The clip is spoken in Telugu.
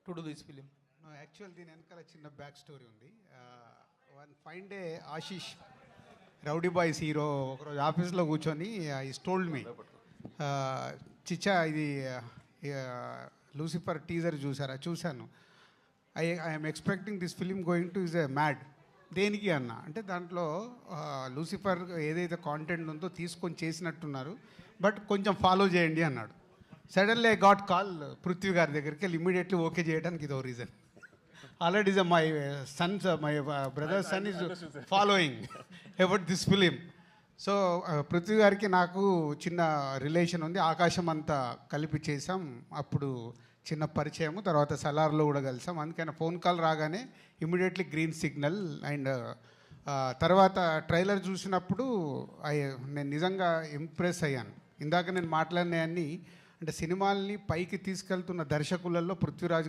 to do this film? No, actual దీని వెనకాల చిన్న బ్యాక్ స్టోరీ ఉంది. One fine day Ashish rowdy boys hero ఒకరోజు ఆఫీస్లో కూర్చొని ఈస్ టోల్డ్ మీ, చిచ్చా ఇది లూసిఫర్ టీజర్ చూసారా? చూశాను. I'm expecting this film going to is a mad. దేనికి అన్న అంటే దాంట్లో లూసిఫర్ ఏదైతే కాంటెంట్ ఉందో తీసుకొని చేసినట్టున్నారు, బట్ కొంచెం ఫాలో చేయండి అన్నాడు. Suddenly I got call Prithvi గారి దగ్గరికి వెళ్ళి ఇమీడియట్లీ ఓకే చేయడానికి ఇదో reason. Already is my Sons, my brother sun is following about this film. So Prithvi గారికి నాకు చిన్న రిలేషన్ ఉంది. ఆకాశం అంతా కలిపి చేసాం, అప్పుడు చిన్న పరిచయము, తర్వాత సలార్లో కూడా కలిసాం. అందుకని ఫోన్ కాల్ రాగానే ఇమీడియట్లీ గ్రీన్ సిగ్నల్. అండ్ తర్వాత ట్రైలర్ చూసినప్పుడు నేను నిజంగా ఇంప్రెస్ అయ్యాను. ఇందాక నేను మాట్లాడినవన్నీ అంటే సినిమాల్ని పైకి తీసుకెళ్తున్న దర్శకులలో పృథ్వీరాజ్